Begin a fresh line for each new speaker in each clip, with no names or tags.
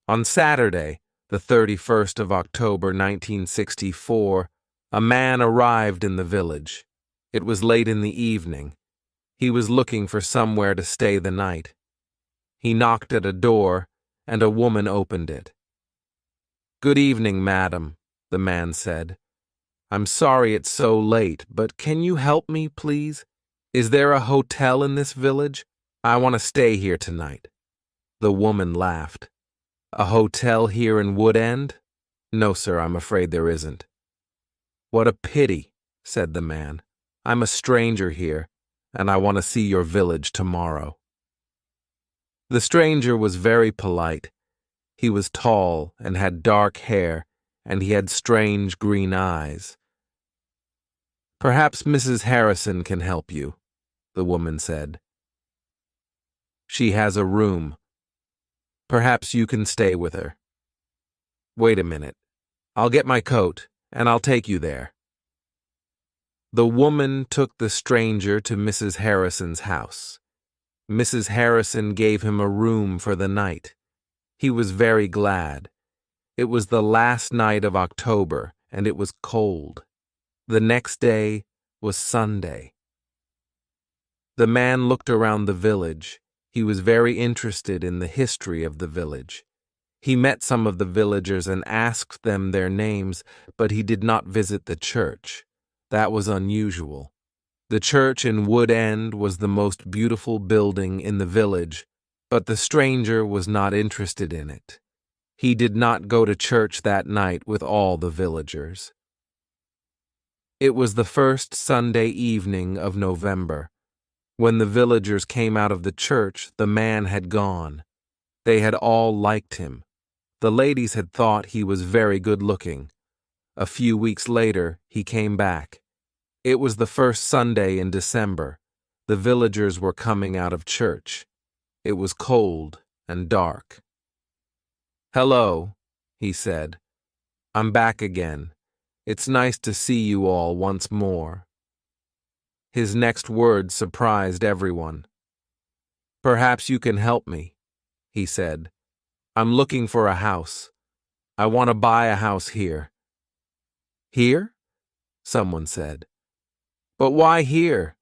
On Saturday, the 31st of October, 1964, a man arrived in the village. It was late in the evening. He was looking for somewhere to stay the night. He knocked at a door, and a woman opened it. "Good evening, madam," the man said. "I'm sorry it's so late, but can you help me, please? Is there a hotel in this village? I want to stay here tonight." The woman laughed. "A hotel here in Wood End? No, sir, I'm afraid there isn't." "What a pity," said the man. "I'm a stranger here, and I want to see your village tomorrow." The stranger was very polite. He was tall and had dark hair, and he had strange green eyes. "Perhaps Mrs. Harrison can help you," the woman said. "She has a room. Perhaps you can stay with her. Wait a minute. I'll get my coat, and I'll take you there." The woman took the stranger to Mrs. Harrison's house. Mrs. Harrison gave him a room for the night. He was very glad. It was the last night of October, and it was cold. The next day was Sunday. The man looked around the village. He was very interested in the history of the village. He met some of the villagers and asked them their names, but he did not visit the church. That was unusual. The church in Wood End was the most beautiful building in the village, but the stranger was not interested in it. He did not go to church that night with all the villagers. It was the first Sunday evening of November. When the villagers came out of the church, the man had gone. They had all liked him. The ladies had thought he was very good-looking. A few weeks later, he came back. It was the first Sunday in December. The villagers were coming out of church. It was cold and dark. "Hello," he said. "I'm back again. It's nice to see you all once more." His next words surprised everyone. "Perhaps you can help me," he said. "I'm looking for a house. I want to buy a house here." "Here?" someone said. "But why here?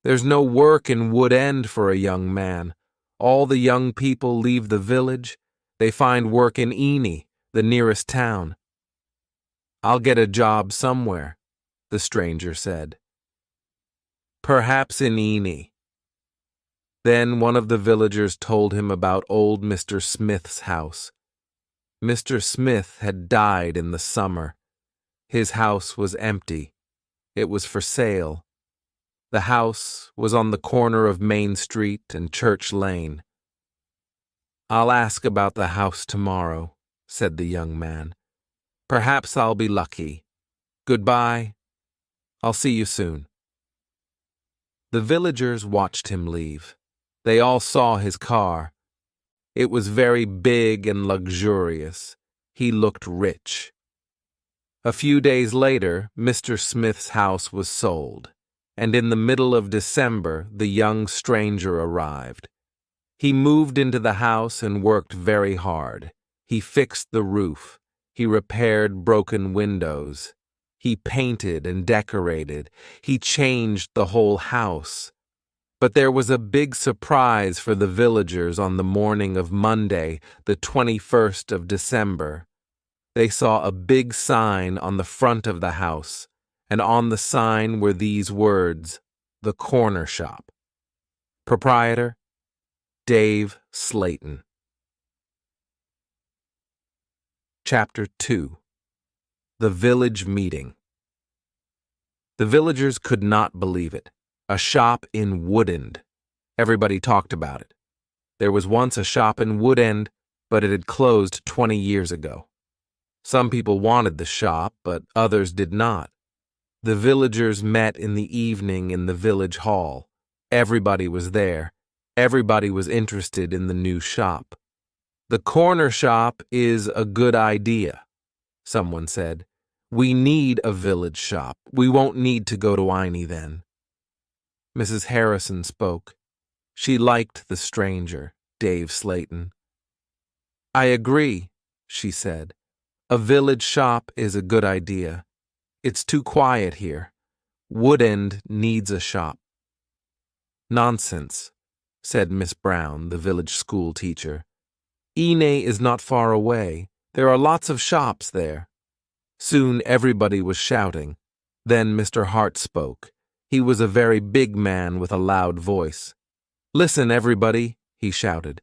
There's no work in Wood End for a young man. All the young people leave the village. They find work in Eny, the nearest town." "I'll get a job somewhere," the stranger said. "Perhaps in Eny." Then one of the villagers told him about old Mr. Smith's house. Mr. Smith had died in the summer. His house was empty. It was for sale. The house was on the corner of Main Street and Church Lane. "I'll ask about the house tomorrow," said the young man. "Perhaps I'll be lucky. Goodbye. I'll see you soon." The villagers watched him leave. They all saw his car. It was very big and luxurious. He looked rich. A few days later, Mr. Smith's house was sold, and in the middle of December, the young stranger arrived. He moved into the house and worked very hard. He fixed the roof. He repaired broken windows. He painted and decorated. He changed the whole house. But there was a big surprise for the villagers on the morning of Monday, the 21st of December. They saw a big sign on the front of the house, and on the sign were these words, "The Corner Shop. Proprietor, Dave Slayton." Chapter 2. The Village Meeting. The villagers could not believe it. A shop in Wood End. Everybody talked about it. There was once a shop in Wood End, but it had closed 20 years ago. Some people wanted the shop, but others did not. The villagers met in the evening in the village hall. Everybody was there. Everybody was interested in the new shop. "The corner shop is a good idea," someone said. "We need a village shop. We won't need to go to Eny then." Mrs. Harrison spoke. She liked the stranger, Dave Slayton. I agree, she said. A village shop is a good idea. It's too quiet here. Woodend needs a shop. Nonsense, said Miss Brown, the village school teacher. Ine is not far away. There are lots of shops there. Soon everybody was shouting. Then Mr. Hart spoke. He was a very big man with a loud voice. Listen, everybody, he shouted.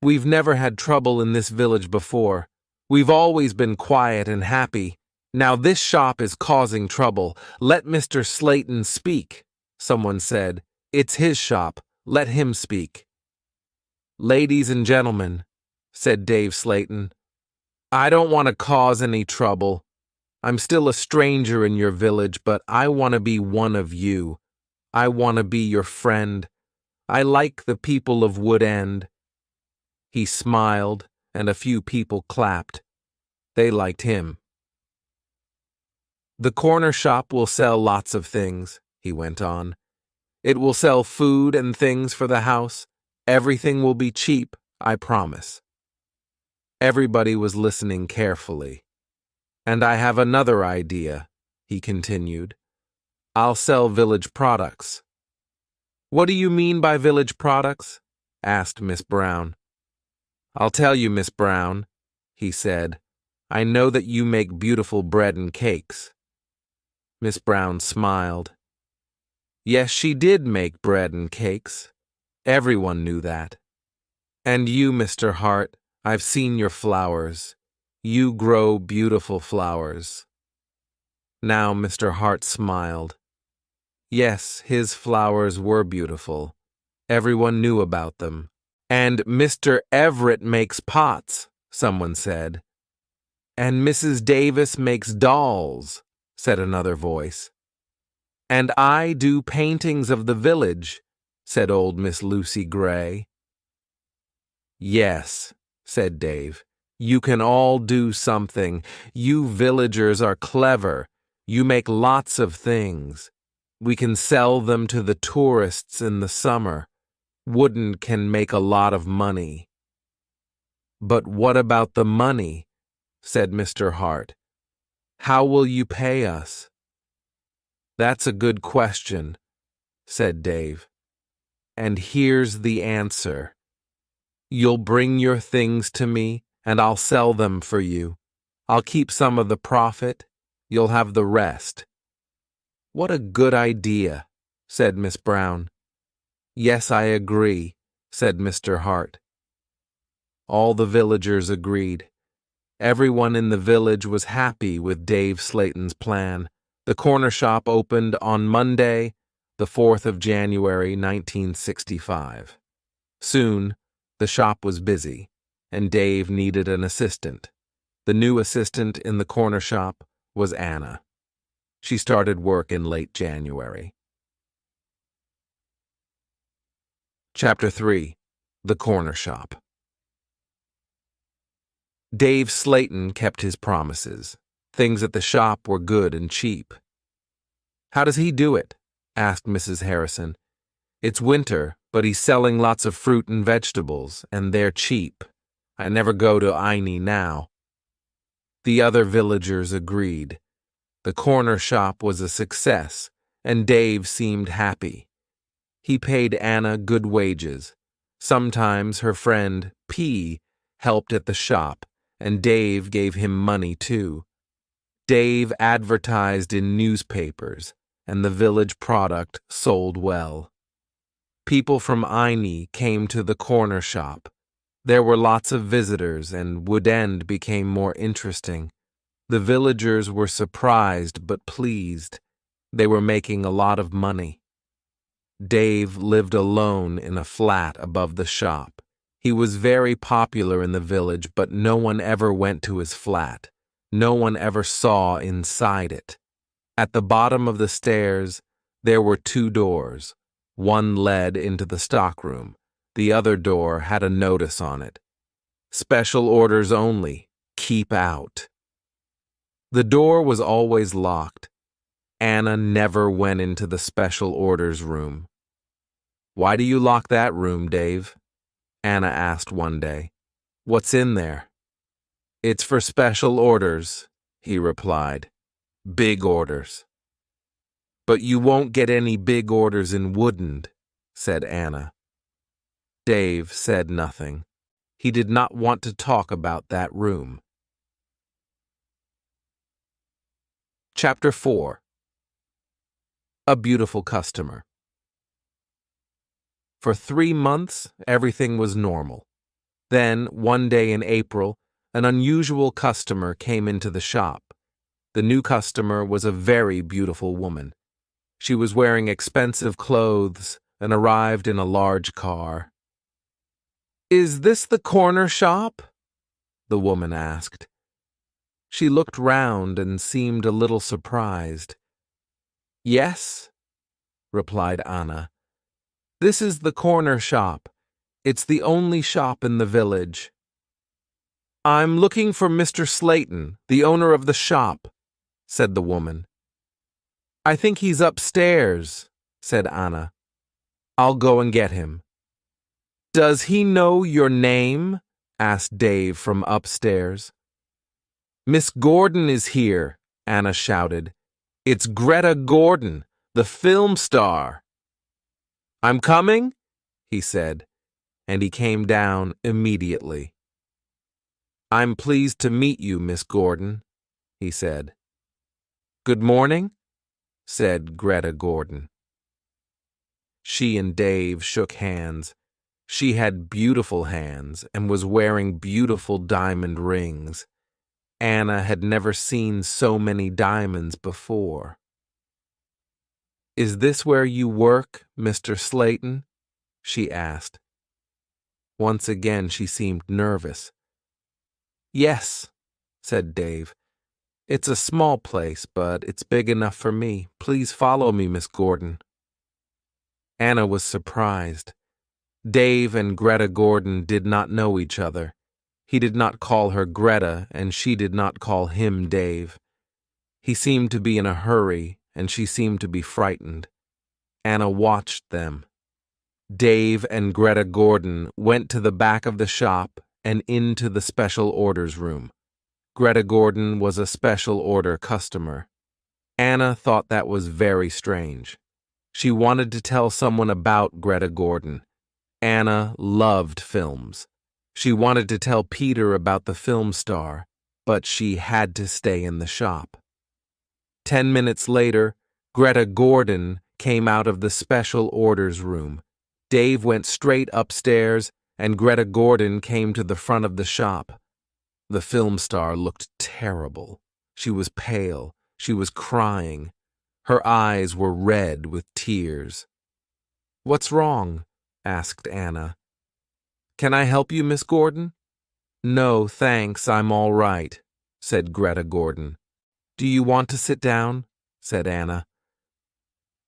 We've never had trouble in this village before. We've always been quiet and happy. Now this shop is causing trouble. Let Mr. Slayton speak. Someone said, It's his shop. Let him speak. Ladies and gentlemen, said Dave Slayton, I don't want to cause any trouble. I'm still a stranger in your village, but I want to be one of you. I want to be your friend. I like the people of Woodend. He smiled, and a few people clapped. They liked him. The corner shop will sell lots of things, he went on. It will sell food and things for the house. Everything will be cheap, I promise. Everybody was listening carefully. And I have another idea, he continued. I'll sell village products. What do you mean by village products? Asked Miss Brown. I'll tell you, Miss Brown, he said. I know that you make beautiful bread and cakes. Miss Brown smiled. Yes, she did make bread and cakes. Everyone knew that. And you, Mr. Hart, I've seen your flowers. You grow beautiful flowers. Now Mr. Hart smiled. Yes, his flowers were beautiful. Everyone knew about them. And Mr. Everett makes pots, someone said. And Mrs. Davis makes dolls, said another voice. And I do paintings of the village, said old Miss Lucy Gray. Yes, said Dave. You can all do something. You villagers are clever. You make lots of things. We can sell them to the tourists in the summer. Woodend can make a lot of money. But what about the money? Said Mr. Hart. How will you pay us? That's a good question, said Dave. And here's the answer. You'll bring your things to me, and I'll sell them for you. I'll keep some of the profit. You'll have the rest. What a good idea, said Miss Brown. Yes, I agree, said Mr. Hart. All the villagers agreed. Everyone in the village was happy with Dave Slayton's plan. The corner shop opened on Monday, the 4th of January, 1965. Soon, the shop was busy, and Dave needed an assistant. The new assistant in the corner shop was Anna. She started work in late January. Chapter 3. The Corner Shop. Dave Slayton kept his promises. Things at the shop were good and cheap. How does he do it? Asked Mrs. Harrison. It's winter, but he's selling lots of fruit and vegetables, and they're cheap. I never go to Ine now. The other villagers agreed. The corner shop was a success, and Dave seemed happy. He paid Anna good wages. Sometimes her friend, P, helped at the shop, and Dave gave him money too. Dave advertised in newspapers, and the village product sold well. People from Ine came to the corner shop. There were lots of visitors, and Woodend became more interesting. The villagers were surprised but pleased. They were making a lot of money. Dave lived alone in a flat above the shop. He was very popular in the village, but no one ever went to his flat. No one ever saw inside it. At the bottom of the stairs, there were 2 doors. One led into the stockroom. The other door had a notice on it. Special orders only. Keep out. The door was always locked. Anna never went into the special orders room. Why do you lock that room, Dave? Anna asked one day. What's in there? It's for special orders, he replied. Big orders. But you won't get any big orders in Woodend, said Anna. Dave said nothing. He did not want to talk about that room. Chapter 4. A Beautiful Customer. For 3 months, everything was normal. Then, one day in April, an unusual customer came into the shop. The new customer was a very beautiful woman. She was wearing expensive clothes and arrived in a large car. "Is this the corner shop?" the woman asked. She looked round and seemed a little surprised. "Yes," replied Anna. "This is the corner shop. It's the only shop in the village." "I'm looking for Mr. Slayton, the owner of the shop," said the woman. "I think he's upstairs," said Anna. "I'll go and get him." "Does he know your name?" asked Dave from upstairs. "Miss Gordon is here," Anna shouted. "It's Greta Gordon, the film star." "I'm coming," he said, and he came down immediately. "I'm pleased to meet you, Miss Gordon," he said. "Good morning," said Greta Gordon. She and Dave shook hands. She had beautiful hands and was wearing beautiful diamond rings. Anna had never seen so many diamonds before. "Is this where you work, Mr. Slayton?" she asked. Once again she seemed nervous. "Yes," said Dave. "It's a small place, but it's big enough for me. Please follow me, Miss Gordon." Anna was surprised. Dave and Greta Gordon did not know each other. He did not call her Greta, and she did not call him Dave. He seemed to be in a hurry, and she seemed to be frightened. Anna watched them. Dave and Greta Gordon went to the back of the shop and into the special orders room. Greta Gordon was a special order customer. Anna thought that was very strange. She wanted to tell someone about Greta Gordon. Anna loved films. She wanted to tell Peter about the film star, but she had to stay in the shop. 10 minutes later, Greta Gordon came out of the special orders room. Dave went straight upstairs, and Greta Gordon came to the front of the shop. The film star looked terrible. She was pale. She was crying. Her eyes were red with tears. "What's wrong?" asked Anna. "Can I help you, Miss Gordon?" "No, thanks, I'm all right," said Greta Gordon. "Do you want to sit down?" said Anna.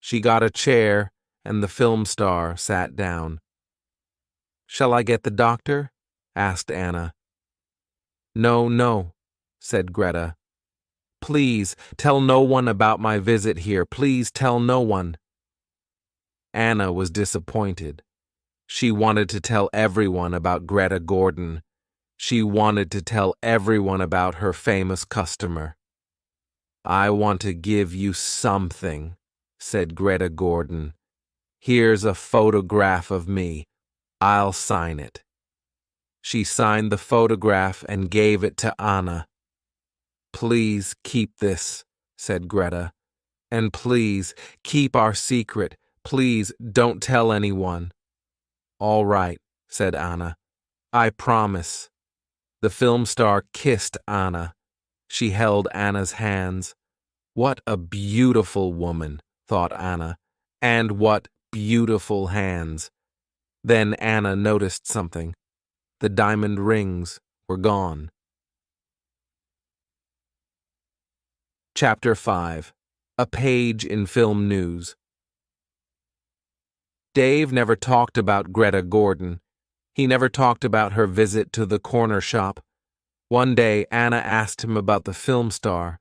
She got a chair, and the film star sat down. "Shall I get the doctor?" asked Anna. No, said Greta. "Please, tell no one about my visit here. Please tell no one." Anna was disappointed. She wanted to tell everyone about Greta Gordon. She wanted to tell everyone about her famous customer. "I want to give you something," said Greta Gordon. "Here's a photograph of me. I'll sign it." She signed the photograph and gave it to Anna. "Please keep this," said Greta. "And please keep our secret. Please don't tell anyone." "All right," said Anna. "I promise." The film star kissed Anna. She held Anna's hands. What a beautiful woman, thought Anna, and what beautiful hands. Then Anna noticed something. The diamond rings were gone. Chapter 5. A Page in Film News. Dave never talked about Greta Gordon. He never talked about her visit to the corner shop. One day, Anna asked him about the film star.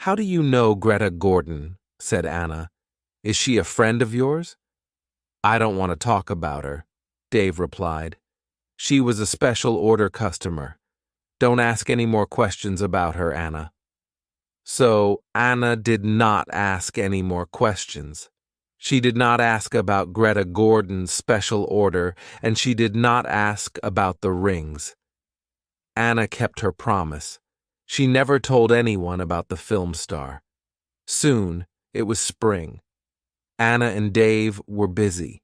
"How do you know Greta Gordon?" said Anna. "Is she a friend of yours?" "I don't want to talk about her," Dave replied. "She was a special order customer. Don't ask any more questions about her, Anna." So Anna did not ask any more questions. She did not ask about Greta Gordon's special order, and she did not ask about the rings. Anna kept her promise. She never told anyone about the film star. Soon, it was spring. Anna and Dave were busy.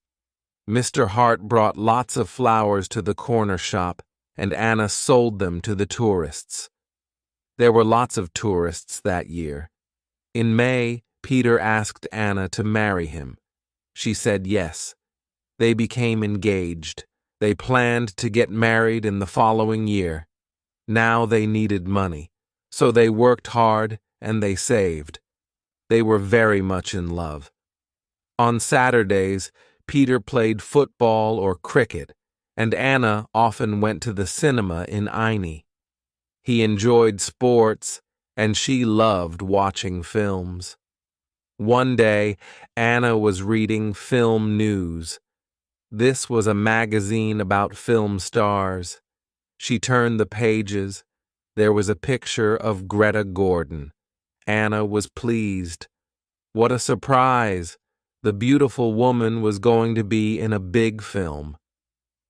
Mr. Hart brought lots of flowers to the corner shop, and Anna sold them to the tourists. There were lots of tourists that year. In May, Peter asked Anna to marry him. She said yes. They became engaged. They planned to get married in the following year. Now they needed money, so they worked hard and they saved. They were very much in love. On Saturdays, Peter played football or cricket, and Anna often went to the cinema in Aini. He enjoyed sports, and she loved watching films. One day, Anna was reading Film News. This was a magazine about film stars. She turned the pages. There was a picture of Greta Gordon. Anna was pleased. What a surprise! The beautiful woman was going to be in a big film.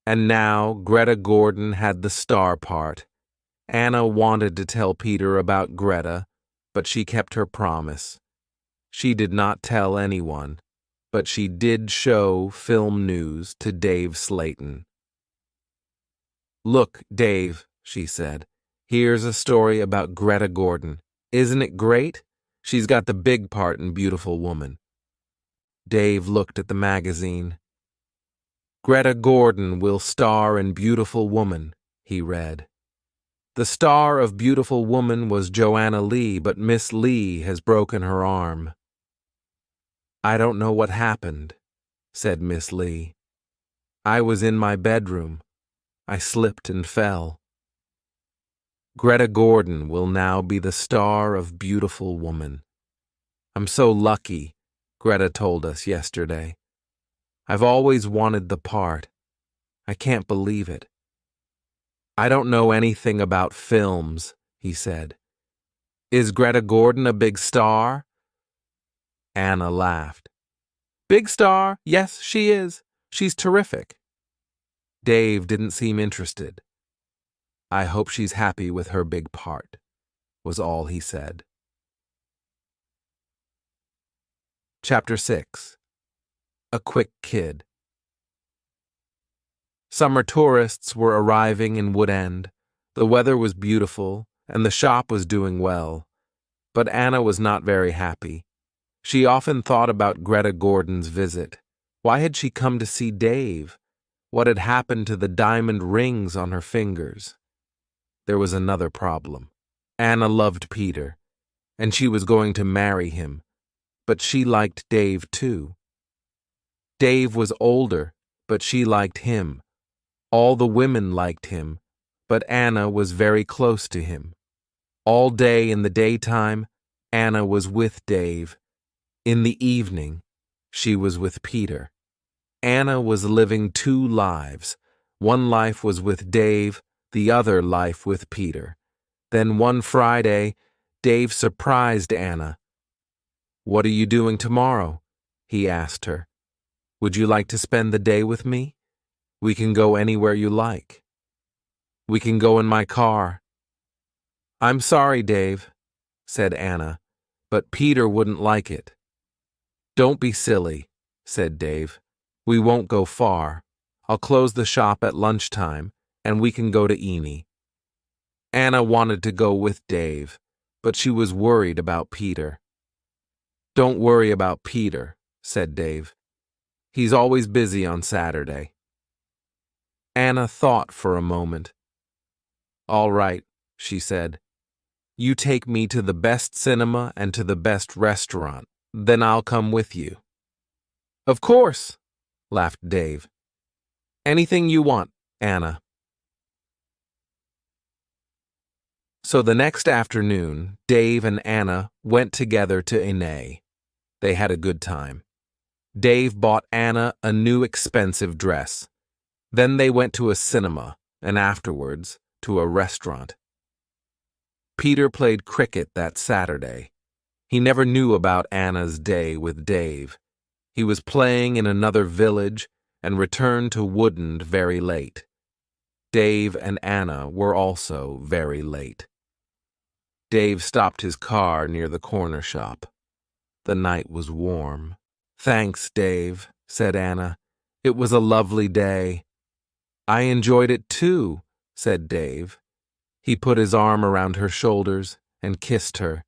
And now Greta Gordon had the star part. Anna wanted to tell Peter about Greta, but she kept her promise. She did not tell anyone, but she did show Film News to Dave Slayton. "Look, Dave," she said, "here's a story about Greta Gordon. Isn't it great? She's got the big part in Beautiful Woman." Dave looked at the magazine. "Greta Gordon will star in Beautiful Woman," he read. "The star of Beautiful Woman was Joanna Lee, but Miss Lee has broken her arm." "I don't know what happened," said Miss Lee. "I was in my bedroom. I slipped and fell." Greta Gordon will now be the star of Beautiful Woman. "I'm so lucky," Greta told us yesterday. "I've always wanted the part. I can't believe it." "I don't know anything about films," he said. "Is Greta Gordon a big star?" Anna laughed. "Big star? Yes, she is. She's terrific." Dave didn't seem interested. "I hope she's happy with her big part," was all he said. Chapter 6. A Quick Kid. Summer tourists were arriving in Wood End. The weather was beautiful, and the shop was doing well. But Anna was not very happy. She often thought about Greta Gordon's visit. Why had she come to see Dave? What had happened to the diamond rings on her fingers? There was another problem. Anna loved Peter, and she was going to marry him. But she liked Dave too. Dave was older, but she liked him. All the women liked him, but Anna was very close to him. All day in the daytime, Anna was with Dave. In the evening, she was with Peter. Anna was living two lives. One life was with Dave, the other life with Peter. Then one Friday, Dave surprised Anna. "What are you doing tomorrow?" he asked her. "Would you like to spend the day with me? We can go anywhere you like. We can go in my car." "I'm sorry, Dave," said Anna, "but Peter wouldn't like it." "Don't be silly," said Dave. "We won't go far. I'll close the shop at lunchtime, and we can go to Aini." Anna wanted to go with Dave, but she was worried about Peter. "Don't worry about Peter," said Dave. "He's always busy on Saturday." Anna thought for a moment. "All right," she said. "You take me to the best cinema and to the best restaurant. Then I'll come with you." "Of course," laughed Dave. "Anything you want, Anna." So the next afternoon, Dave and Anna went together to Aini. They had a good time. Dave bought Anna a new expensive dress. Then they went to a cinema, and afterwards to a restaurant. Peter played cricket that Saturday. He never knew about Anna's day with Dave. He was playing in another village and returned to Woodend very late. Dave and Anna were also very late. Dave stopped his car near the corner shop. The night was warm. "Thanks, Dave," said Anna. "It was a lovely day." "I enjoyed it too," said Dave. He put his arm around her shoulders and kissed her.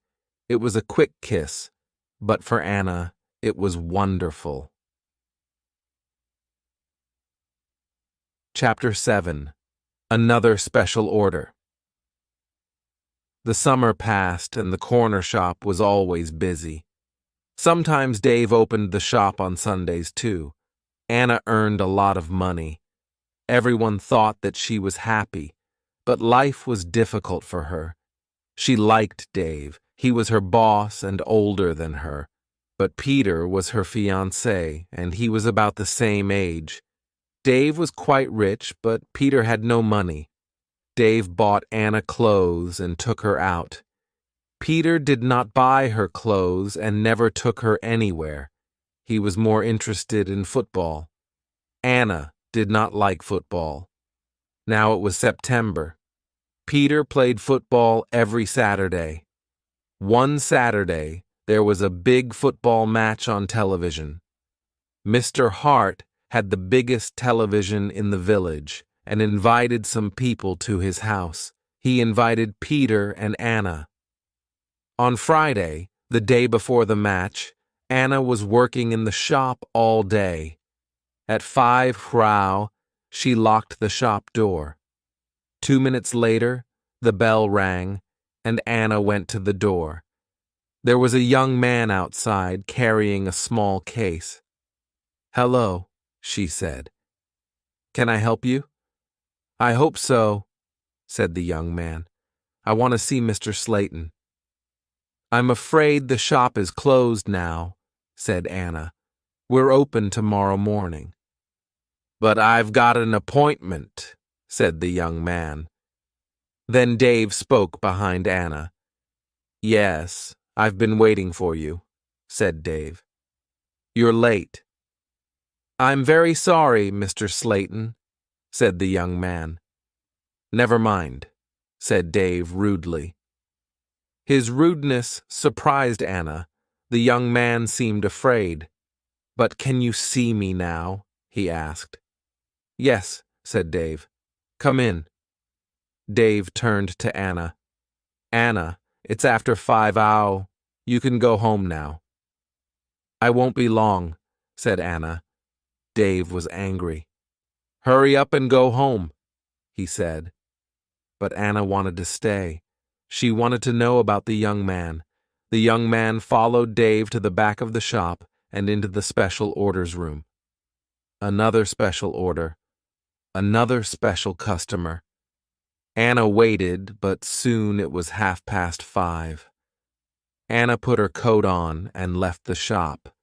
It was a quick kiss, but for Anna, it was wonderful. Chapter 7. Another Special Order. The summer passed and the corner shop was always busy. Sometimes Dave opened the shop on Sundays too. Anna earned a lot of money. Everyone thought that she was happy, but life was difficult for her. She liked Dave. He was her boss and older than her. But Peter was her fiancé, and he was about the same age. Dave was quite rich, but Peter had no money. Dave bought Anna clothes and took her out. Peter did not buy her clothes and never took her anywhere. He was more interested in football. Anna did not like football. Now it was September. Peter played football every Saturday. One Saturday, there was a big football match on television. Mr. Hart had the biggest television in the village and invited some people to his house. He invited Peter and Anna. On Friday, the day before the match, Anna was working in the shop all day. At 5:00, she locked the shop door. 2 minutes later, the bell rang, and Anna went to the door. There was a young man outside carrying a small case. "Hello," she said. "Can I help you?" "I hope so," said the young man. "I want to see Mr. Slayton." "I'm afraid the shop is closed now," said Anna. "We're open tomorrow morning." "But I've got an appointment," said the young man. Then Dave spoke behind Anna. "Yes, I've been waiting for you," said Dave. "You're late." "I'm very sorry, Mr. Slayton," said the young man. "Never mind," said Dave rudely. His rudeness surprised Anna. The young man seemed afraid. "But can you see me now?" he asked. "Yes," said Dave. "Come in." Dave turned to Anna. "Anna, it's after 5:00. You can go home now." "I won't be long," said Anna. Dave was angry. "Hurry up and go home," he said. But Anna wanted to stay. She wanted to know about the young man. The young man followed Dave to the back of the shop and into the special orders room. Another special order. Another special customer. Anna waited, but soon it was 5:30. Anna put her coat on and left the shop.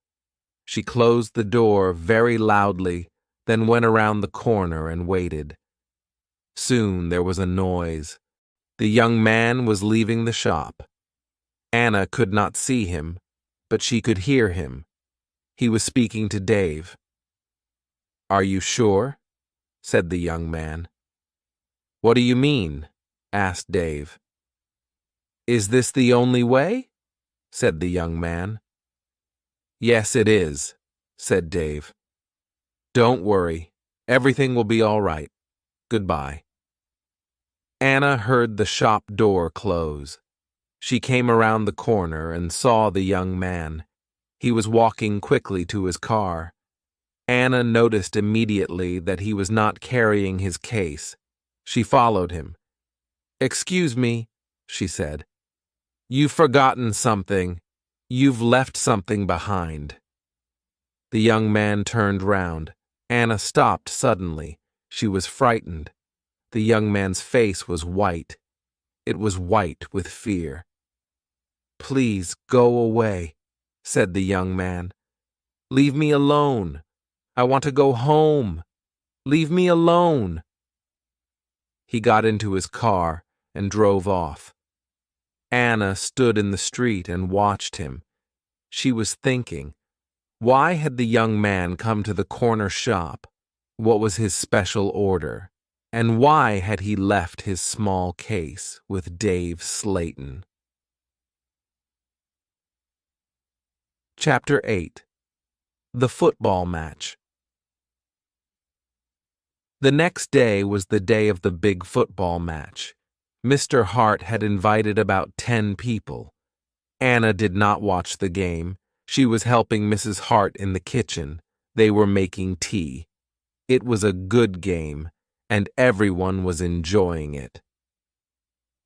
She closed the door very loudly, then went around the corner and waited. Soon there was a noise. The young man was leaving the shop. Anna could not see him, but she could hear him. He was speaking to Dave. "Are you sure?" said the young man. "What do you mean?" asked Dave. "Is this the only way?" said the young man. "Yes, it is," said Dave. "Don't worry. Everything will be all right. Goodbye." Anna heard the shop door close. She came around the corner and saw the young man. He was walking quickly to his car. Anna noticed immediately that he was not carrying his case. She followed him. "Excuse me," she said. "You've forgotten something. You've left something behind." The young man turned round. Anna stopped suddenly. She was frightened. The young man's face was white. It was white with fear. "Please go away," said the young man. "Leave me alone. I want to go home. Leave me alone." He got into his car and drove off. Anna stood in the street and watched him. She was thinking, why had the young man come to the corner shop? What was his special order? And why had he left his small case with Dave Slayton? Chapter 8. The Football Match. The next day was the day of the big football match. Mr. Hart had invited about 10 people. Anna did not watch the game. She was helping Mrs. Hart in the kitchen. They were making tea. It was a good game, and everyone was enjoying it.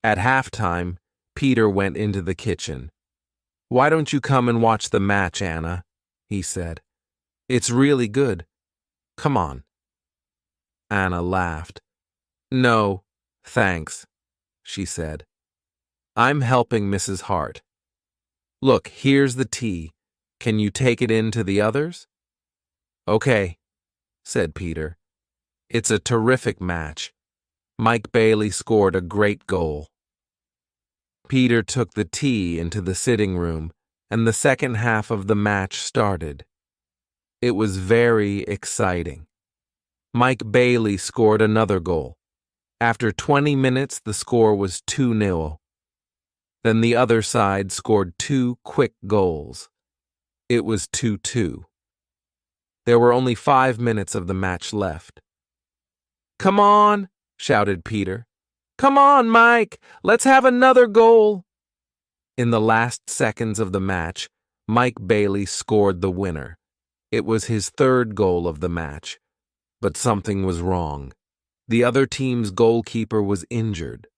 At halftime, Peter went into the kitchen. "Why don't you come and watch the match, Anna?" he said. "It's really good. Come on." Anna laughed. "No, thanks," she said. "I'm helping Mrs. Hart. Look, here's the tea. Can you take it in to the others?" "Okay," said Peter. "It's a terrific match. Mike Bailey scored a great goal." Peter took the tea into the sitting room, and the second half of the match started. It was very exciting. Mike Bailey scored another goal. After 20 minutes, the score was 2-0. Then the other side scored 2 quick goals. It was 2-2. There were only 5 minutes of the match left. "Come on," shouted Peter. "Come on, Mike, let's have another goal." In the last seconds of the match, Mike Bailey scored the winner. It was his third goal of the match, but something was wrong. The other team's goalkeeper was injured.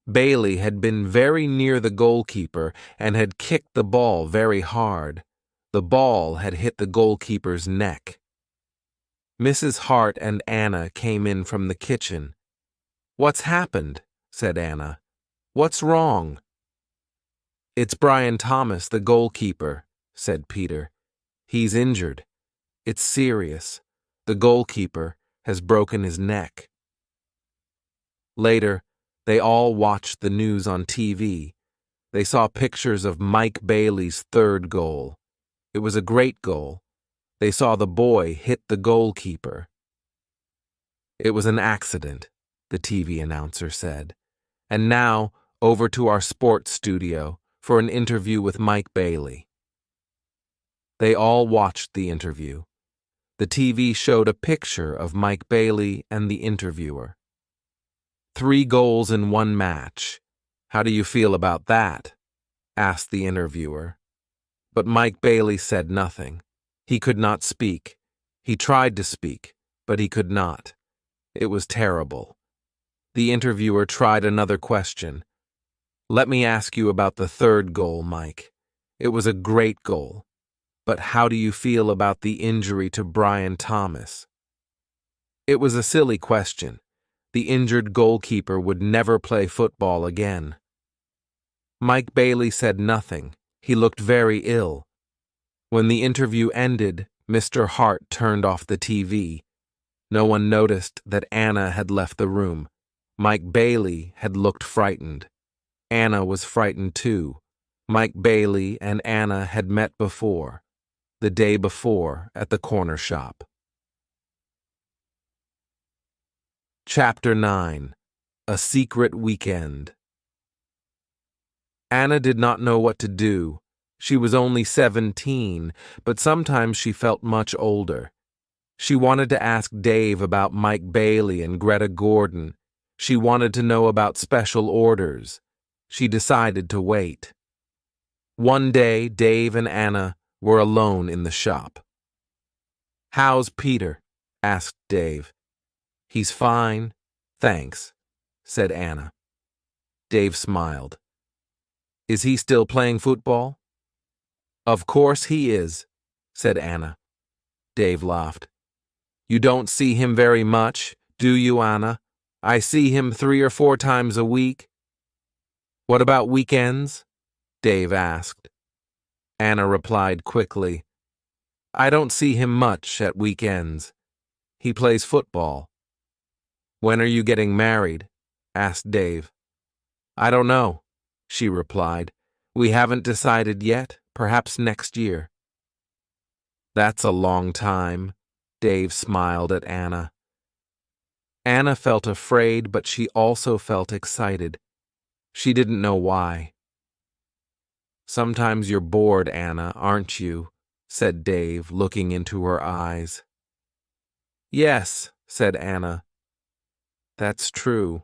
Bailey had been very near the goalkeeper and had kicked the ball very hard. The ball had hit the goalkeeper's neck. Mrs. Hart and Anna came in from the kitchen. "What's happened?" said Anna. "What's wrong?" "It's Brian Thomas, the goalkeeper," said Peter. "He's injured. It's serious. The goalkeeper has broken his neck." Later, they all watched the news on TV. They saw pictures of Mike Bailey's third goal. It was a great goal. They saw the boy hit the goalkeeper. "It was an accident," the TV announcer said. "And now, over to our sports studio for an interview with Mike Bailey." They all watched the interview. The TV showed a picture of Mike Bailey and the interviewer. "3 goals in 1 match. How do you feel about that?" asked the interviewer. But Mike Bailey said nothing. He could not speak. He tried to speak, but he could not. It was terrible. The interviewer tried another question. "Let me ask you about the third goal, Mike. It was a great goal. But how do you feel about the injury to Brian Thomas?" It was a silly question. The injured goalkeeper would never play football again. Mike Bailey said nothing. He looked very ill. When the interview ended, Mr. Hart turned off the TV. No one noticed that Anna had left the room. Mike Bailey had looked frightened. Anna was frightened too. Mike Bailey and Anna had met before, the day before at the corner shop. Chapter 9. A Secret Weekend. Anna did not know what to do. She was only 17, but sometimes she felt much older. She wanted to ask Dave about Mike Bailey and Greta Gordon. She wanted to know about special orders. She decided to wait. One day, Dave and Anna were alone in the shop. "How's Peter?" asked Dave. "He's fine, thanks," said Anna. Dave smiled. "Is he still playing football?" "Of course he is," said Anna. Dave laughed. "You don't see him very much, do you, Anna? I see him 3 or 4 times a week." "What about weekends?" Dave asked. Anna replied quickly, "I don't see him much at weekends. He plays football." "When are you getting married?" asked Dave. "I don't know," she replied. We haven't decided yet, perhaps next year. That's a long time, Dave smiled at Anna. Anna felt afraid, but she also felt excited. She didn't know why. Sometimes you're bored, Anna, aren't you? Said Dave, looking into her eyes. Yes, said Anna. That's true.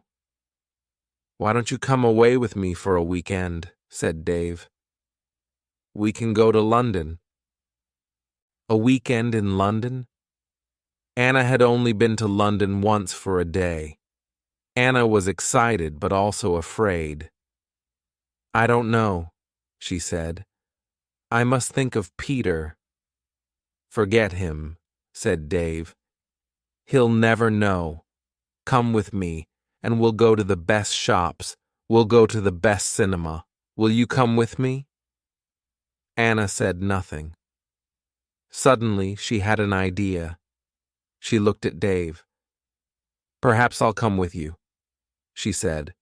Why don't you come away with me for a weekend? Said Dave. We can go to London. A weekend in London? Anna had only been to London once for a day. Anna was excited but also afraid. I don't know, she said. I must think of Peter. Forget him, said Dave. He'll never know. Come with me, and we'll go to the best shops. We'll go to the best cinema. Will you come with me? Anna said nothing. Suddenly, she had an idea. She looked at Dave. Perhaps I'll come with you, she said.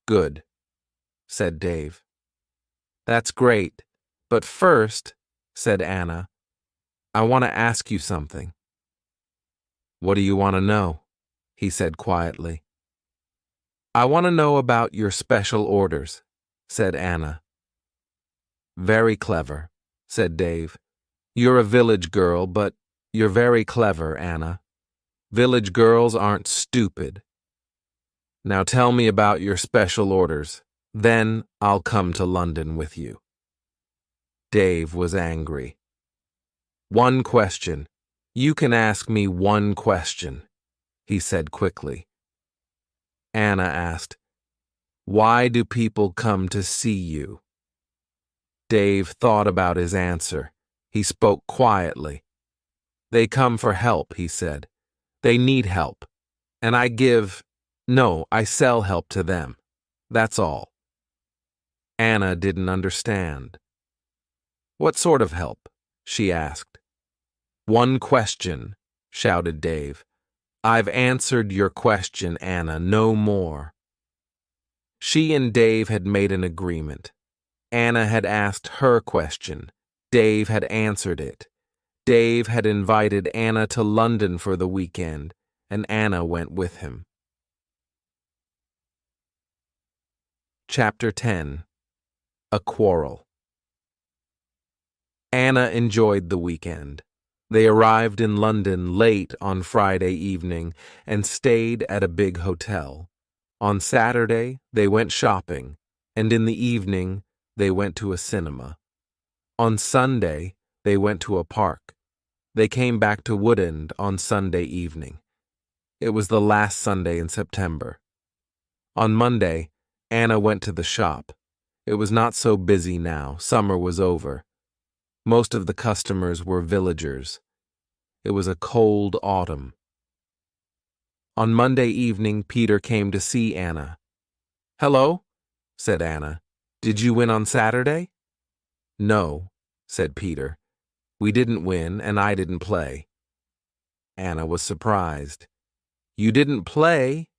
Good, said Dave. That's great, but first, said Anna, I want to ask you something. What do you want to know? He said quietly. I want to know about your special orders, said Anna. Very clever, said Dave. You're a village girl, but you're very clever, Anna. Village girls aren't stupid. Now tell me about your special orders. Then I'll come to London with you. Dave was angry. One question. You can ask me one question, he said quickly. Anna asked, Why do people come to see you? Dave thought about his answer. He spoke quietly. They come for help, he said. They need help. And I sell help to them. That's all. Anna didn't understand. What sort of help? She asked. One question, shouted Dave. I've answered your question, Anna, no more. She and Dave had made an agreement. Anna had asked her question. Dave had answered it. Dave had invited Anna to London for the weekend, and Anna went with him. Chapter 10. A Quarrel. Anna enjoyed the weekend. They arrived in London late on Friday evening and stayed at a big hotel. On Saturday, they went shopping, and in the evening, they went to a cinema. On Sunday, they went to a park. They came back to Woodend on Sunday evening. It was the last Sunday in September. On Monday, Anna went to the shop. It was not so busy now. Summer was over. Most of the customers were villagers. It was a cold autumn. On Monday evening, Peter came to see Anna. Hello, said Anna. Did you win on Saturday? No, said Peter. We didn't win, and I didn't play. Anna was surprised. You didn't play?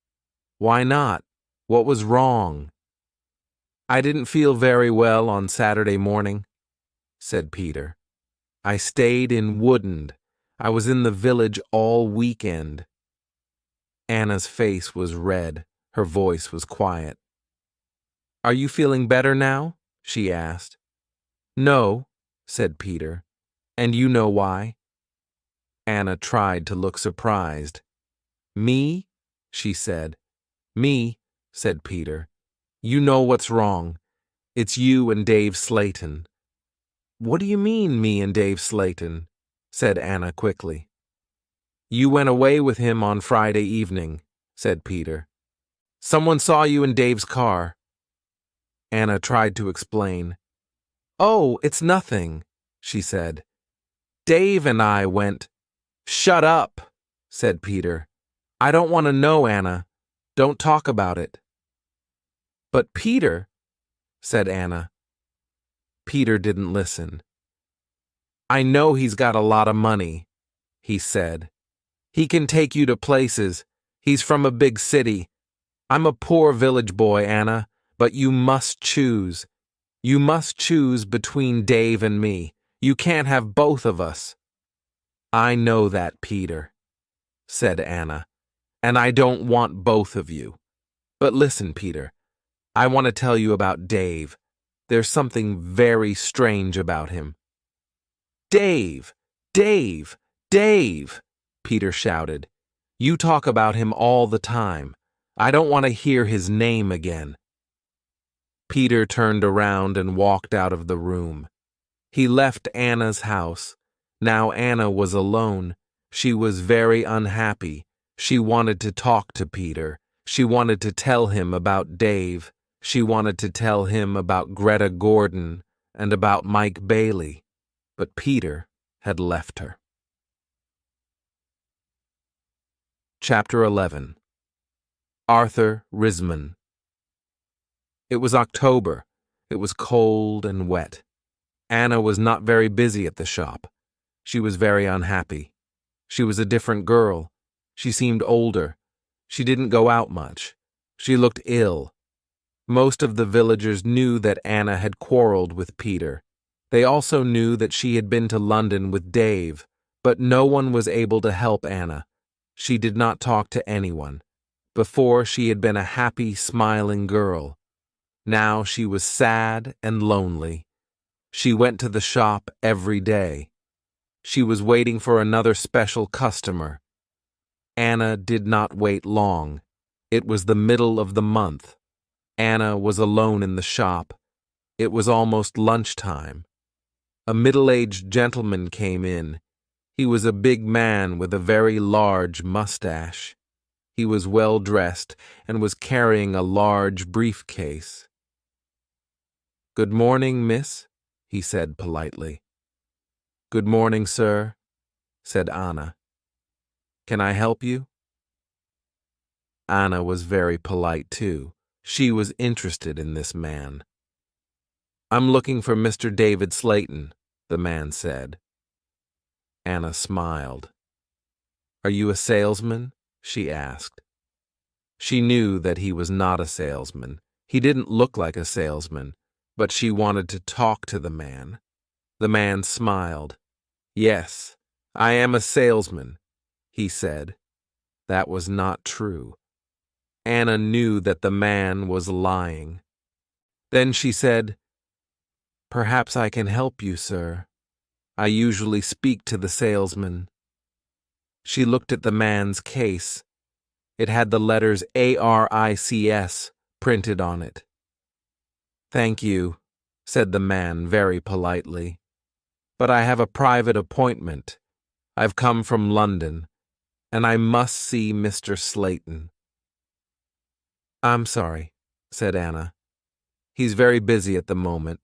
Why not? What was wrong? I didn't feel very well on Saturday morning, said Peter. I stayed in Woodend. I was in the village all weekend. Anna's face was red. Her voice was quiet. Are you feeling better now? She asked. No, said Peter. And you know why? Anna tried to look surprised. Me? She said. Me, said Peter. You know what's wrong. It's you and Dave Slayton. What do you mean, me and Dave Slayton? Said Anna quickly. You went away with him on Friday evening, said Peter. Someone saw you in Dave's car. Anna tried to explain. Oh, it's nothing, she said. Dave and I went. Shut up, said Peter. I don't want to know, Anna. Don't talk about it. But Peter, said Anna. Peter didn't listen. I know he's got a lot of money, he said. He can take you to places. He's from a big city. I'm a poor village boy, Anna. But you must choose. You must choose between Dave and me. You can't have both of us." "I know that, Peter," said Anna, "and I don't want both of you. But listen, Peter, I want to tell you about Dave. There's something very strange about him." "Dave! Dave! Dave!" Peter shouted. "You talk about him all the time. I don't want to hear his name again." Peter turned around and walked out of the room. He left Anna's house. Now Anna was alone. She was very unhappy. She wanted to talk to Peter. She wanted to tell him about Dave. She wanted to tell him about Greta Gordon and about Mike Bailey. But Peter had left her. Chapter 11. Arthur Risman. It was October. It was cold and wet. Anna was not very busy at the shop. She was very unhappy. She was a different girl. She seemed older. She didn't go out much. She looked ill. Most of the villagers knew that Anna had quarreled with Peter. They also knew that she had been to London with Dave, but no one was able to help Anna. She did not talk to anyone. Before, she had been a happy, smiling girl. Now she was sad and lonely. She went to the shop every day. She was waiting for another special customer. Anna did not wait long. It was the middle of the month. Anna was alone in the shop. It was almost lunchtime. A middle-aged gentleman came in. He was a big man with a very large mustache. He was well dressed and was carrying a large briefcase. "Good morning, miss," he said politely. "Good morning, sir," said Anna. "Can I help you?" Anna was very polite, too. She was interested in this man. "I'm looking for Mr. David Slayton," the man said. Anna smiled. "Are you a salesman?" she asked. She knew that he was not a salesman. He didn't look like a salesman, but she wanted to talk to the man. The man smiled. "Yes, I am a salesman," he said. That was not true. Anna knew that the man was lying. Then she said, "Perhaps I can help you, sir. I usually speak to the salesman." She looked at the man's case. It had the letters ARICS printed on it. "Thank you," said the man very politely. "But I have a private appointment. I've come from London, and I must see Mr. Slayton." "I'm sorry," said Anna. "He's very busy at the moment,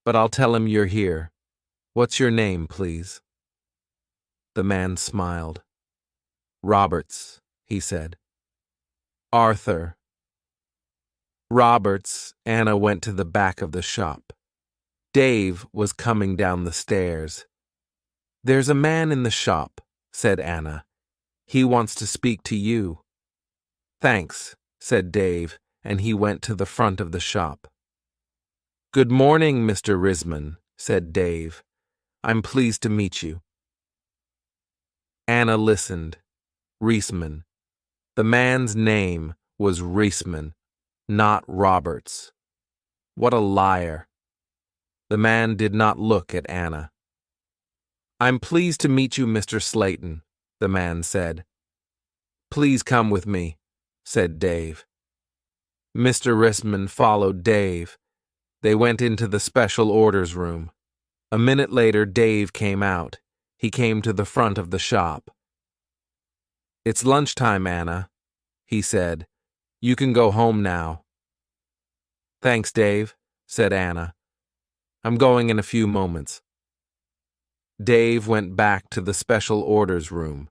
but I'll tell him you're here. What's your name, please?" The man smiled. "Roberts," he said. "Arthur." Roberts. Anna went to the back of the shop. Dave was coming down the stairs. "There's a man in the shop," said Anna. "He wants to speak to you." "Thanks," said Dave, and he went to the front of the shop. "Good morning, Mr. Risman," said Dave. "I'm pleased to meet you." Anna listened. Reisman. The man's name was Reisman, not Roberts. What a liar. The man did not look at Anna. "I'm pleased to meet you, Mr. Slayton," the man said. "Please come with me," said Dave. Mr. Risman followed Dave. They went into the special orders room. A minute later, Dave came out. He came to the front of the shop. "It's lunchtime, Anna," he said. "You can go home now." "Thanks, Dave," said Anna. "I'm going in a few moments." Dave went back to the special orders room.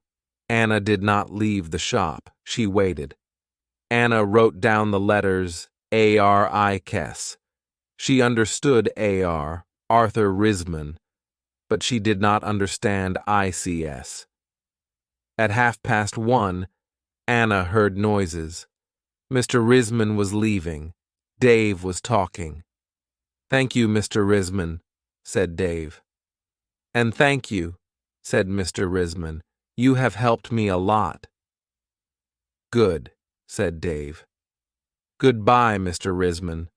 Anna did not leave the shop. She waited. Anna wrote down the letters ARICS. She understood AR, Arthur Risman, but she did not understand ICS. At 1:30, Anna heard noises. Mr. Risman was leaving. Dave was talking. "Thank you, Mr. Risman," said Dave. "And thank you," said Mr. Risman. "You have helped me a lot." "Good," said Dave. "Goodbye, Mr. Risman."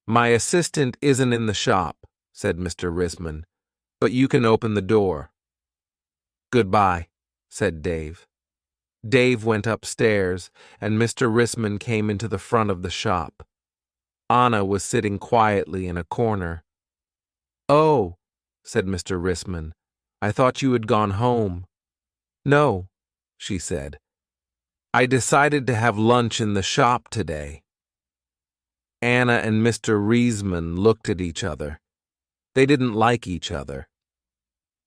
"My assistant isn't in the shop," said Mr. Risman, "but you can open the door." "Goodbye," said Dave. Dave went upstairs, and Mr. Risman came into the front of the shop. Anna was sitting quietly in a corner. "Oh," said Mr. Risman, "I thought you had gone home." "No," she said. "I decided to have lunch in the shop today." Anna and Mr. Risman looked at each other. They didn't like each other.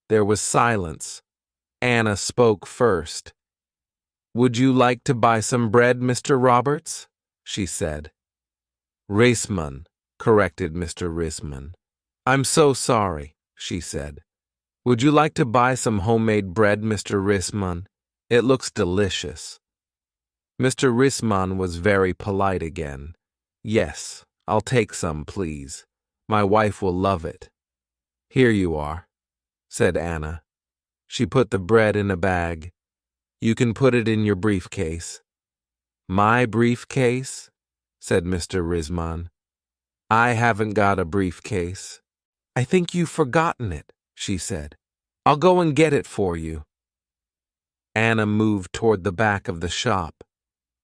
There was silence. Anna spoke first. "Would you like to buy some bread, Mr. Roberts?" she said. "Risman," corrected Mr. Risman. "I'm so sorry," she said. "Would you like to buy some homemade bread, Mr. Risman? It looks delicious." Mr. Risman was very polite again. "Yes, I'll take some, please. My wife will love it." "Here you are," said Anna. She put the bread in a bag. "You can put it in your briefcase." "My briefcase?" said Mr. Risman. "I haven't got a briefcase." "I think you've forgotten it," she said. "I'll go and get it for you." Anna moved toward the back of the shop.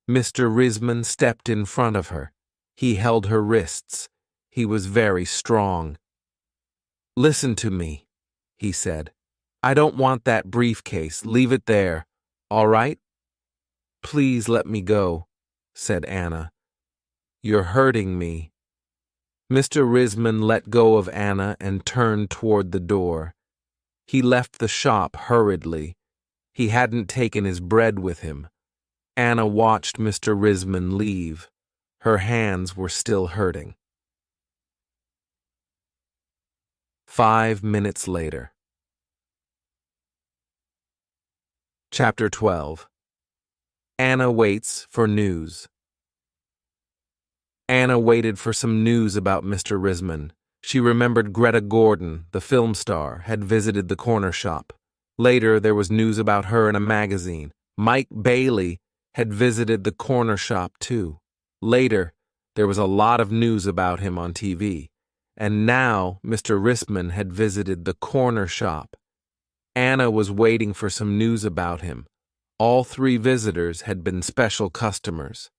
Mr. Risman stepped in front of her. He held her wrists. He was very strong. "Listen to me," he said. "I don't want that briefcase. Leave it there. All right?" "Please let me go," said Anna. "You're hurting me." Mr. Risman let go of Anna and turned toward the door. He left the shop hurriedly. He hadn't taken his bread with him. Anna watched Mr. Risman leave. Her hands were still hurting. 5 minutes later. Chapter 12. Anna waits for news. Anna waited for some news about Mr. Risman. She remembered Greta Gordon, the film star, had visited the corner shop. Later, there was news about her in a magazine. Mike Bailey had visited the corner shop too. Later, there was a lot of news about him on TV. And now, Mr. Risman had visited the corner shop. Anna was waiting for some news about him. All 3 visitors had been special customers.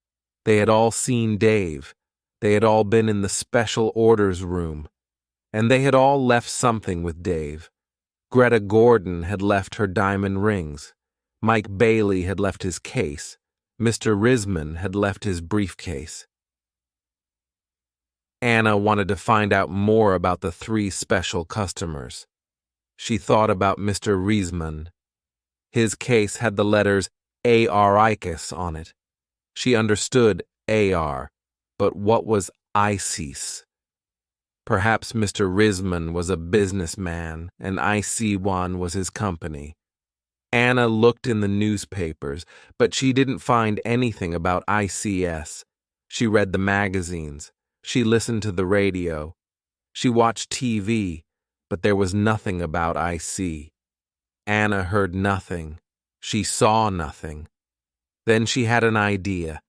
They had all seen Dave. They had all been in the special orders room. And they had all left something with Dave. Greta Gordon had left her diamond rings. Mike Bailey had left his case. Mr. Risman had left his briefcase. Anna wanted to find out more about the 3 special customers. She thought about Mr. Risman. His case had the letters Aricus on it. She understood AR, but what was ICIS? Perhaps Mr. Risman was a businessman and IC1 was his company. Anna looked in the newspapers, but she didn't find anything about ICS. She read the magazines. She listened to the radio. She watched TV, but there was nothing about IC. Anna heard nothing. She saw nothing. Then she had an idea.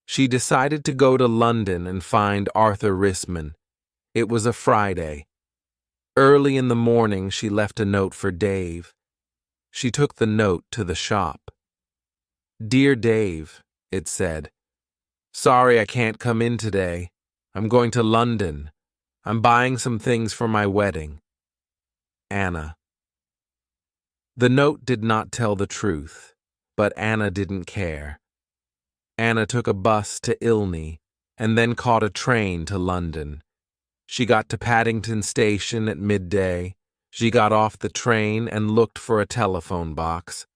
She decided to go to London and find Arthur Risman. It was a Friday. Early in the morning, she left a note for Dave. She took the note to the shop. "Dear Dave," it said, "sorry I can't come in today. I'm going to London. I'm buying some things for my wedding. Anna." The note did not tell the truth, but Anna didn't care. Anna took a bus to Ilney and then caught a train to London. She got to Paddington Station at midday. She got off the train and looked for a telephone box.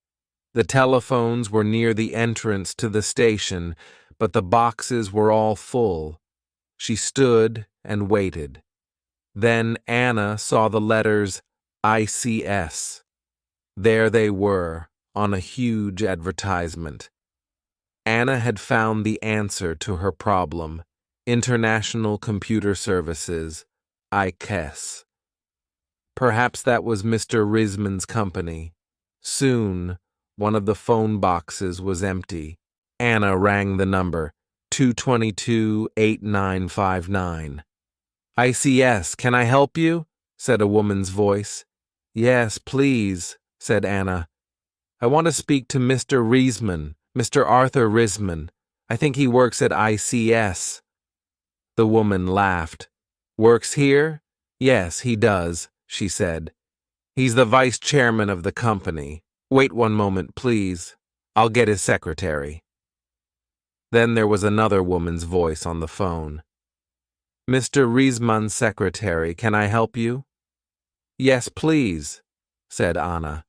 The telephones were near the entrance to the station, but the boxes were all full. She stood and waited. Then Anna saw the letters ICS. There they were, on a huge advertisement. Anna had found the answer to her problem. International Computer Services, ICS. Perhaps that was Mr. Risman's company. Soon, one of the phone boxes was empty. Anna rang the number, 222-8959. ICS, can I help you? Said a woman's voice. Yes, please, said Anna. I want to speak to Mr. Risman, Mr. Arthur Risman. I think he works at ICS. The woman laughed. Works here? Yes, he does, she said. He's the vice chairman of the company. Wait one moment, please. I'll get his secretary. Then there was another woman's voice on the phone. Mr. Risman's secretary, can I help you? Yes, please, said Anna.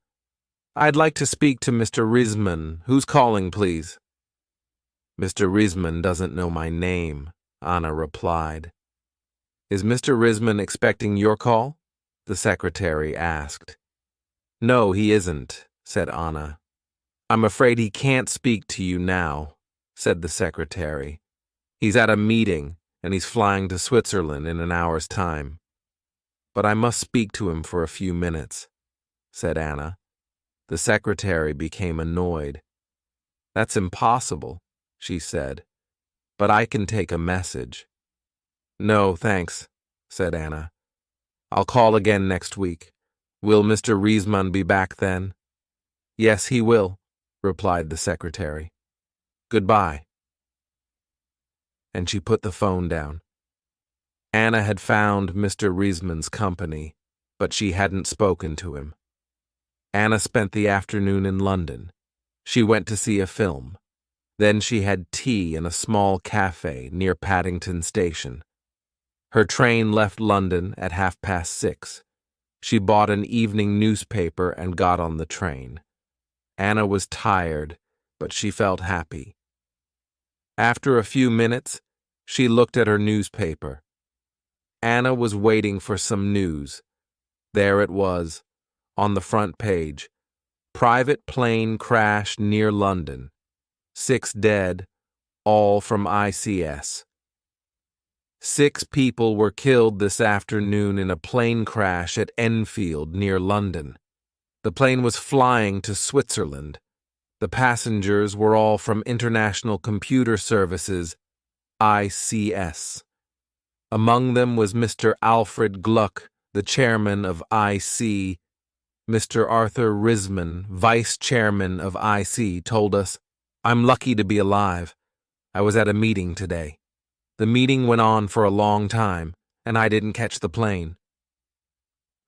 I'd like to speak to Mr. Risman. Who's calling, please? Mr. Risman doesn't know my name, Anna replied. Is Mr. Risman expecting your call? The secretary asked. No, he isn't, said Anna. I'm afraid he can't speak to you now, said the secretary. He's at a meeting, and he's flying to Switzerland in an hour's time. But I must speak to him for a few minutes, said Anna. The secretary became annoyed. That's impossible, she said. But I can take a message. No, thanks, said Anna. I'll call again next week. Will Mr. Risman be back then? Yes, he will, replied the secretary. Goodbye. And she put the phone down. Anna had found Mr. Risman's company, but she hadn't spoken to him. Anna spent the afternoon in London. She went to see a film. Then she had tea in a small cafe near Paddington Station. Her train left London at 6:30. She bought an evening newspaper and got on the train. Anna was tired, but she felt happy. After a few minutes, she looked at her newspaper. Anna was waiting for some news. There it was, on the front page. Private plane crash near London. 6 dead, all from ICS. 6 people were killed this afternoon in a plane crash at Enfield near London. The plane was flying to Switzerland. The passengers were all from International Computer Services, ICS. Among them was Mr. Alfred Gluck, the chairman of IC. Mr. Arthur Risman, vice chairman of IC, told us, I'm lucky to be alive. I was at a meeting today. The meeting went on for a long time, and I didn't catch the plane.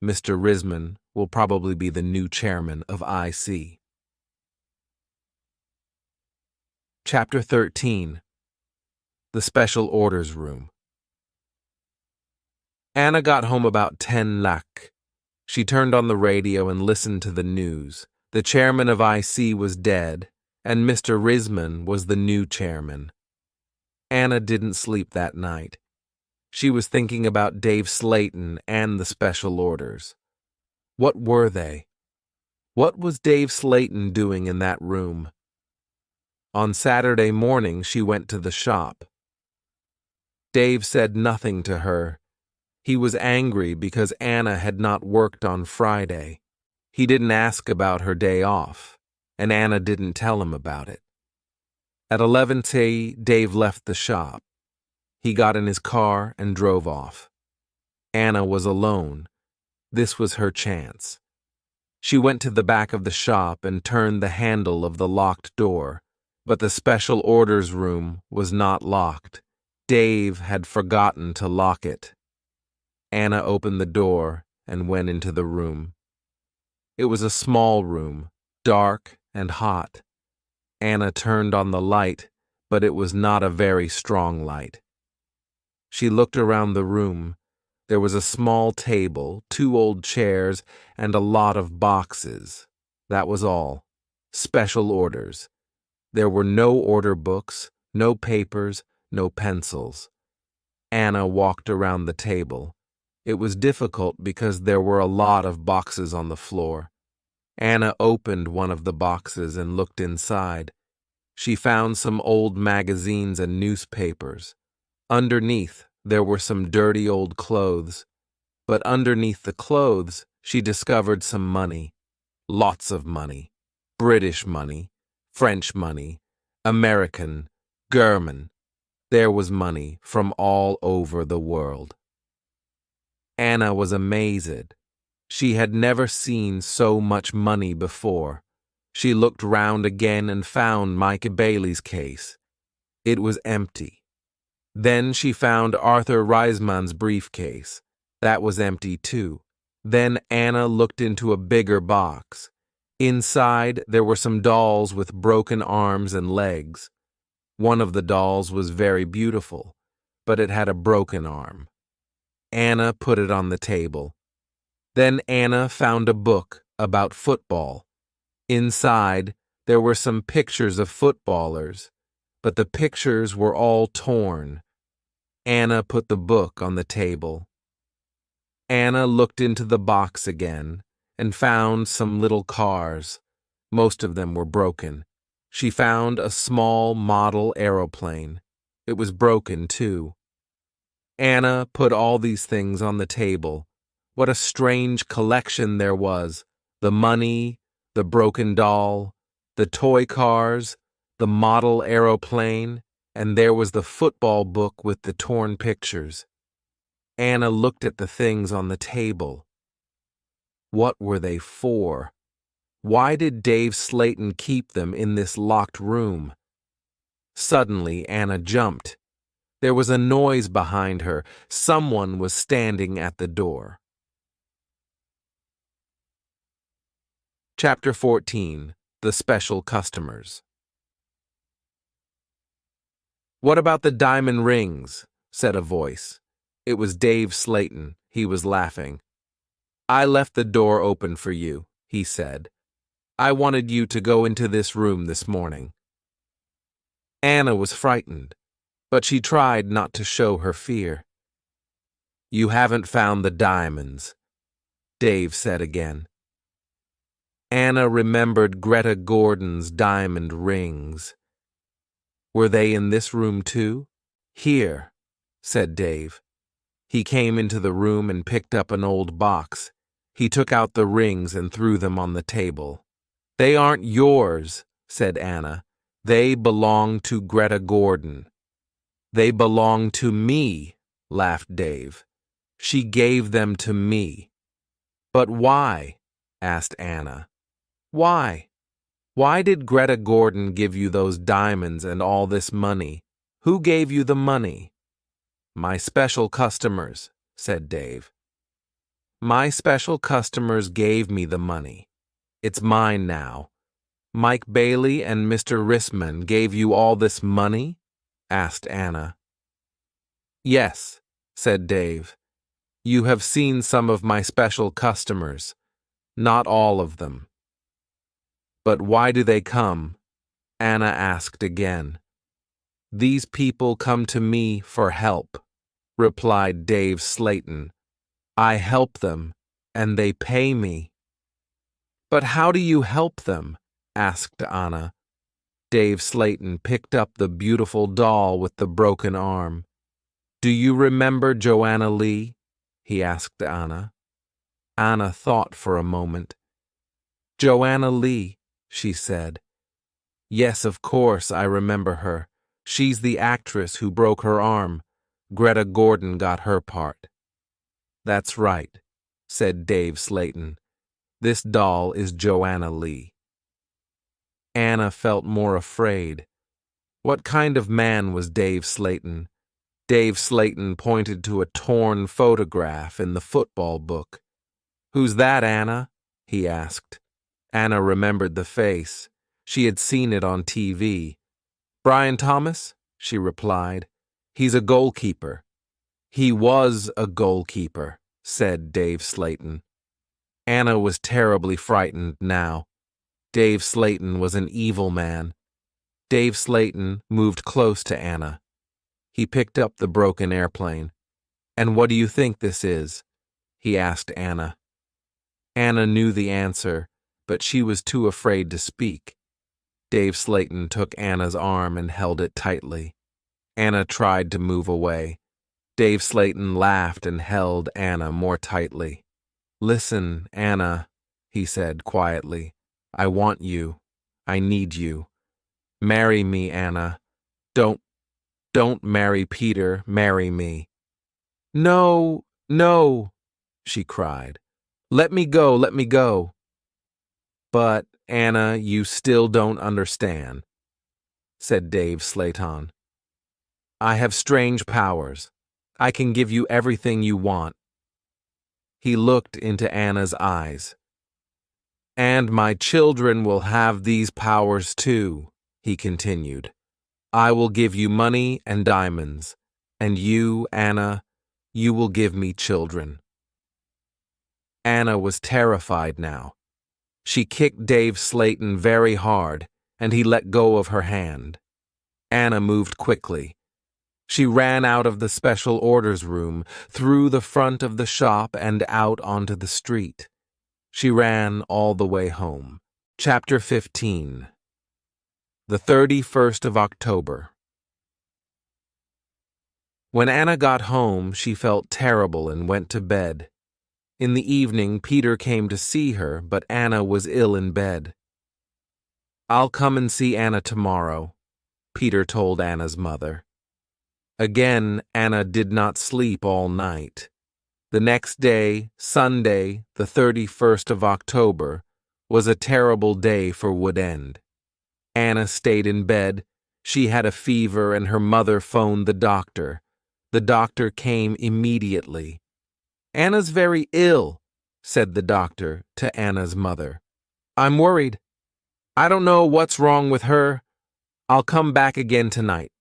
Mr. Risman will probably be the new chairman of IC. Chapter 13. The Special Orders Room. Anna got home about 10:00. She turned on the radio and listened to the news. The chairman of IC was dead, and Mr. Risman was the new chairman. Anna didn't sleep that night. She was thinking about Dave Slayton and the special orders. What were they? What was Dave Slayton doing in that room? On Saturday morning, she went to the shop. Dave said nothing to her. He was angry because Anna had not worked on Friday. He didn't ask about her day off, and Anna didn't tell him about it. At 11:30, Dave left the shop. He got in his car and drove off. Anna was alone. This was her chance. She went to the back of the shop and turned the handle of the locked door, but the special orders room was not locked. Dave had forgotten to lock it. Anna opened the door and went into the room. It was a small room, dark and hot. Anna turned on the light, but it was not a very strong light. She looked around the room. There was a small table, 2 old chairs, and a lot of boxes. That was all. Special orders. There were no order books, no papers, no pencils. Anna walked around the table. It was difficult because there were a lot of boxes on the floor. Anna opened one of the boxes and looked inside. She found some old magazines and newspapers. Underneath, there were some dirty old clothes, but underneath the clothes, she discovered some money. Lots of money. British money, French money, American, German. There was money from all over the world. Anna was amazed. She had never seen so much money before. She looked round again and found Mike Bailey's case. It was empty. Then she found Arthur Reisman's briefcase. That was empty too. Then Anna looked into a bigger box. Inside, there were some dolls with broken arms and legs. One of the dolls was very beautiful, but it had a broken arm. Anna put it on the table. Then Anna found a book about football. Inside, there were some pictures of footballers, but the pictures were all torn. Anna put the book on the table. Anna looked into the box again and found some little cars. Most of them were broken. She found a small model aeroplane. It was broken, too. Anna put all these things on the table. What a strange collection there was. The money, the broken doll, the toy cars, the model aeroplane, and there was the football book with the torn pictures. Anna looked at the things on the table. What were they for? Why did Dave Slayton keep them in this locked room? Suddenly, Anna jumped. There was a noise behind her. Someone was standing at the door. Chapter 14. The Special Customers. "What about the diamond rings?" said a voice. It was Dave Slayton. He was laughing. "I left the door open for you," he said. "I wanted you to go into this room this morning." Anna was frightened, but she tried not to show her fear. "You haven't found the diamonds," Dave said again. Anna remembered Greta Gordon's diamond rings. Were they in this room too? "Here," said Dave. He came into the room and picked up an old box. He took out the rings and threw them on the table. "They aren't yours," said Anna. "They belong to Greta Gordon." "They belong to me," laughed Dave. "She gave them to me." "But why?" asked Anna. "Why? Why did Greta Gordon give you those diamonds and all this money? Who gave you the money?" "My special customers," said Dave. "My special customers gave me the money. It's mine now." "Mike Bailey and Mr. Rissman gave you all this money?" asked Anna. "Yes," said Dave. "You have seen some of my special customers. Not all of them." "But why do they come?" Anna asked again. "These people come to me for help," replied Dave Slayton. "I help them, and they pay me." "But how do you help them?" asked Anna. Dave Slayton picked up the beautiful doll with the broken arm. "Do you remember Joanna Lee?" he asked Anna. Anna thought for a moment. "Joanna Lee," she said. "Yes, of course, I remember her. She's the actress who broke her arm. Greta Gordon got her part." "That's right," said Dave Slayton. "This doll is Joanna Lee." Anna felt more afraid. What kind of man was Dave Slayton? Dave Slayton pointed to a torn photograph in the football book. "Who's that, Anna?" he asked. Anna remembered the face. She had seen it on TV. "Brian Thomas?" she replied. "He's a goalkeeper." "He was a goalkeeper," said Dave Slayton. Anna was terribly frightened now. Dave Slayton was an evil man. Dave Slayton moved close to Anna. He picked up the broken airplane. "And what do you think this is?" he asked Anna. Anna knew the answer, but she was too afraid to speak. Dave Slayton took Anna's arm and held it tightly. Anna tried to move away. Dave Slayton laughed and held Anna more tightly. "Listen, Anna," he said quietly. "I want you. I need you. Marry me, Anna. Don't marry Peter. Marry me." "No, no," she cried. "Let me go, let me go." "But, Anna, you still don't understand," said Dave Slayton. "I have strange powers. I can give you everything you want." He looked into Anna's eyes. "And my children will have these powers too," he continued. "I will give you money and diamonds, and you, Anna, you will give me children." Anna was terrified now. She kicked Dave Slayton very hard, and he let go of her hand. Anna moved quickly. She ran out of the special orders room, through the front of the shop and out onto the street. She ran all the way home. Chapter 15. The 31st of October. When Anna got home, she felt terrible and went to bed. In the evening, Peter came to see her, but Anna was ill in bed. "I'll come and see Anna tomorrow," Peter told Anna's mother. Again, Anna did not sleep all night. The next day, Sunday, the 31st of October, was a terrible day for Wood End. Anna stayed in bed. She had a fever and her mother phoned the doctor. The doctor came immediately. "Anna's very ill," said the doctor to Anna's mother. "I'm worried. I don't know what's wrong with her. I'll come back again tonight."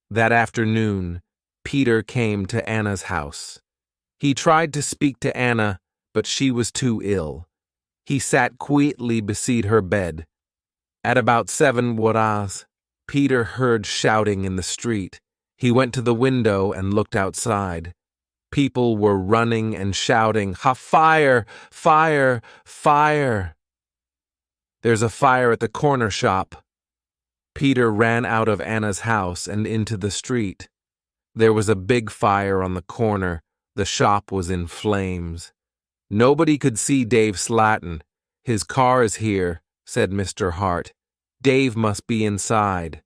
That afternoon, Peter came to Anna's house. He tried to speak to Anna, but she was too ill. He sat quietly beside her bed. At about 7 horas, Peter heard shouting in the street. He went to the window and looked outside. People were running and shouting, "Ha, fire! Fire! Fire!" "There's a fire at the corner shop." Peter ran out of Anna's house and into the street. There was a big fire on the corner. The shop was in flames. Nobody could see Dave Slayton. "His car is here," said Mr. Hart. "Dave must be inside."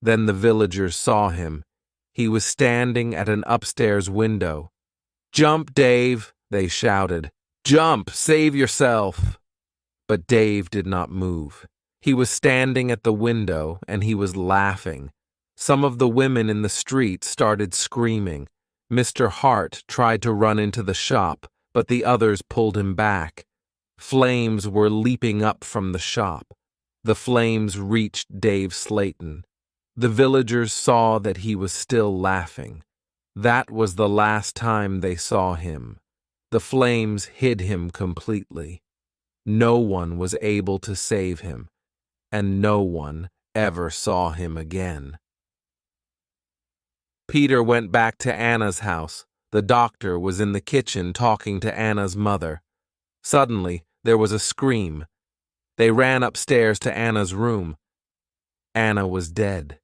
Then the villagers saw him. He was standing at an upstairs window. "Jump, Dave," they shouted. "Jump, save yourself." But Dave did not move. He was standing at the window and he was laughing. Some of the women in the street started screaming. Mr. Hart tried to run into the shop, but the others pulled him back. Flames were leaping up from the shop. The flames reached Dave Slayton. The villagers saw that he was still laughing. That was the last time they saw him. The flames hid him completely. No one was able to save him, and no one ever saw him again. Peter went back to Anna's house. The doctor was in the kitchen talking to Anna's mother. Suddenly, there was a scream. They ran upstairs to Anna's room. Anna was dead.